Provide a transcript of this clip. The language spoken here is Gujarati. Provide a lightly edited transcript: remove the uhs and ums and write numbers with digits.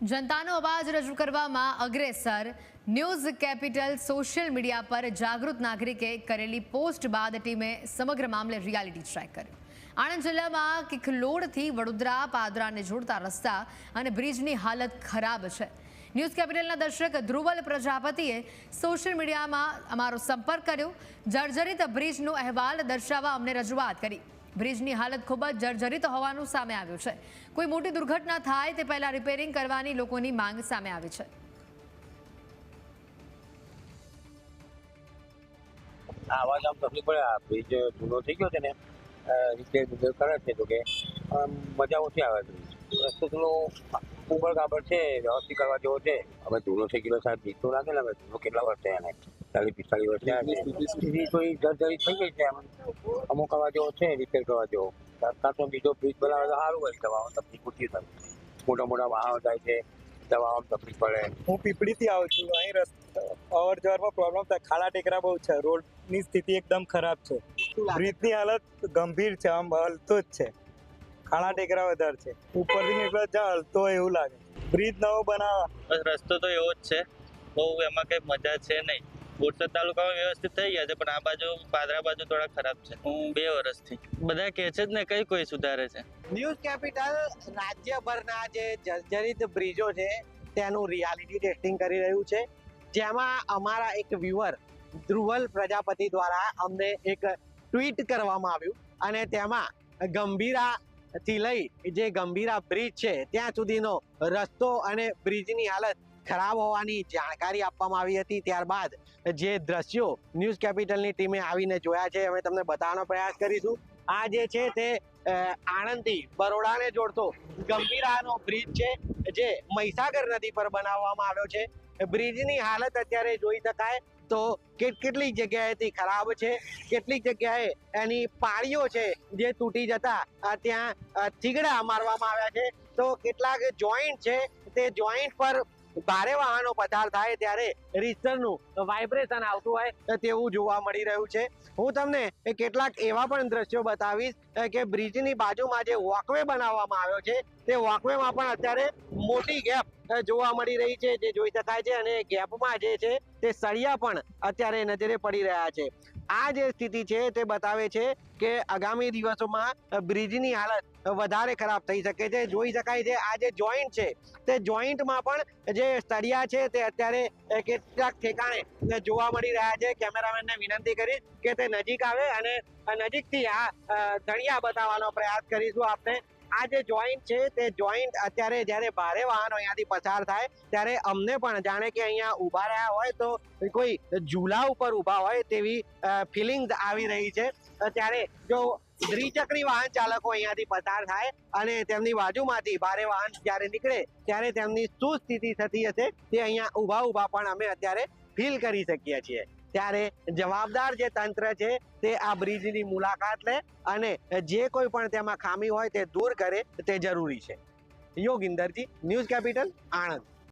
જનતાનો અવાજ રજૂ કરવામાં અગ્રેસર ન્યૂઝ કેપિટલ સોશિયલ મીડિયા પર જાગૃત નાગરિકે કરેલી પોસ્ટ બાદ ટીમે સમગ્ર મામલે રિયાલિટી ચેક કર્યું. આણંદ જિલ્લામાં કિખલોડથી વડોદરા પાદરાને જોડતા રસ્તા અને બ્રિજની હાલત ખરાબ છે. ન્યૂઝ કેપિટલના દર્શક ધ્રુવલ પ્રજાપતિએ સોશિયલ મીડિયામાં અમારો સંપર્ક કર્યો. જર્જરિત બ્રિજનો અહેવાલ દર્શાવવા અમને રજૂઆત કરી. બ્રિજની હાલત ખૂબ જ જર્જરિત હોવાનું સામે આવ્યું છે. કોઈ મોટી દુર્ઘટના થાય તે પહેલા રિપેરિંગ કરવાની લોકોની માંગ સામે આવી છે. આવાજ આમ તકલીફ પડે. આ બ્રિજ જૂનો થઈ ગયો છે ને, રિપેર કરે છે તો કે મજા ઓછી આવે છે. રસ્તો થોડો ઉબડ ખાબડ છે, વ્યવસ્થિત કરવા જેવો છે. હવે જૂનો થઈ ગયો સાહેબ, બ્રિજ તો ના ને. હવે જૂનો કેટલા વર્ષ થયા ને, 40-45 વર્ષ થયા છે. સ્થિતિ થોડી જર્જરિત થઈ ગઈ છે. અમુક કરવા જેવો છે, રિપેર કરવા જેવો. સરકાર તો બીજો બ્રિજ બનાવે તો સારું હોય. દવાઓ તકલીફ ઓછી થાય. મોટા મોટા વાહનો જાય છે, દવાઓમાં તકલીફ પડે. હું પીપળીથી આવું છું. અહીં અવર જવરમાં પ્રોબ્લેમ થાય. ખાડા ટેકરા બહુ છે. રોડની સ્થિતિ એકદમ ખરાબ છે. બ્રિજની હાલત ગંભીર છે. આમ હલતો જ છે. ખાડા ટેકરા વધારે છે. ઉપરથી નીકળે જ્યાં હલતો હોય એવું લાગે. બ્રિજ નવો બનાવવા. બસ રસ્તો તો એવો જ છે, બહુ એમાં કઈ મજા છે નહીં. બોરસદ તાલુકામાં વ્યવસ્થિત થઈ ગયા છે, પણ આ બાજુ પાદરા બાજુ થોડા ખરાબ છે. હું 2 વર્ષથી બધા કહે છે જ ને, કઈ કોઈ સુધારે છે. ન્યૂઝ કેપિટલ રાજ્યભરના જે જર્જરિત બ્રિજો છે તેનું રિયાલિટી ટેસ્ટિંગ કરી રહ્યું છે, જેમાં અમારા એક વ્યુઅર ધ્રુવલ પ્રજાપતિ દ્વારા અમને એક ટ્વીટ કરવામાં આવ્યું અને તેમાં ગંભીરાથી લઈ જે ગંભીરા બ્રિજ છે ત્યાં સુધીનો રસ્તો અને બ્રિજની હાલત ખરાબ હોવાની જાણકારી આપવામાં આવી હતી. ત્યારબાદ જે દ્રશ્યો ન્યૂઝ કેપિટલની ટીમે આવીને જોયા છે, અમે તમને બતાવવાનો પ્રયાસ કરીશું. આ જે છે તે આણંદથી બરોડાને જોડતો ગંભીરાનો બ્રિજ છે, જે મહીસાગર નદી પર બનાવવામાં આવ્યો છે. બ્રિજની હાલત અત્યારે જોઈ શકાય તો કેટલીક જગ્યાએથી ખરાબ છે, કેટલીક જગ્યાએ એની પાળીઓ છે જે તૂટી જતા ત્યાં થીગડા મારવામાં આવ્યા છે. તો કેટલાક જોઈન્ટ છે, તે જોઈન્ટ પર ભારે વાહનો પસાર થાય ત્યારે રીસરનું વાઇબ્રેશન આવતું હોય તેવું જોવા મળી રહ્યું છે. હું તમને કેટલાક એવા પણ દ્રશ્યો બતાવીશ કે બ્રિજની બાજુમાં જે વોકવે બનાવવામાં આવ્યો છે તે વોકવેમાં પણ અત્યારે મોટી ગેપ જોવા મળી રહી છે, જે જોઈ શકાય છે. અને ગેપમાં જે છે તે સળિયા પણ અત્યારે નજરે પડી રહ્યા છે. આ જે સ્થિતિ છે તે બતાવે છે કે આગામી દિવસોમાં બ્રિજની હાલત વધારે ખરાબ થઈ શકે છે. જોઈ શકાય છે આ જે જોઈન્ટ છે તે જોઈન્ટમાં પણ જે સળિયા છે તે અત્યારે કેટલાક ઠેકાણે જોવા મળી રહ્યા છે. કેમેરામેનને વિનંતી કરીશ કે તે નજીક આવે અને નજીકથી આ સળિયા બતાવવાનો પ્રયાસ કરીશું આપણે. આ જે જોઈન્ટ છે તે જોઈન્ટ અત્યારે જ્યારે ભારે વાહનો અહીંયાથી પસાર થાય ત્યારે અમને પણ જાણે કે અહીંયા ઊભા રહ્યા હોય તો કોઈ ઝૂલા ઉપર ઊભા હોય તેવી ફિલિંગ આવી રહી છે. ત્યારે જો દ્વિચક્રી વાહન ચાલકો અહીંયાથી પસાર થાય અને તેમની બાજુમાંથી ભારે વાહન જ્યારે નીકળે ત્યારે તેમની શું સ્થિતિ થતી હશે તે અહીંયા ઊભા પણ અમે અત્યારે ફીલ કરી શકીએ છીએ. ત્યારે જવાબદાર જે તંત્ર છે તે આ બ્રિજની મુલાકાત લે અને જે કોઈ પણ તેમાં ખામી હોય તે દૂર કરે તે જરૂરી છે. યોગિંદરજી, ન્યૂઝ કેપિટલ, આણંદ.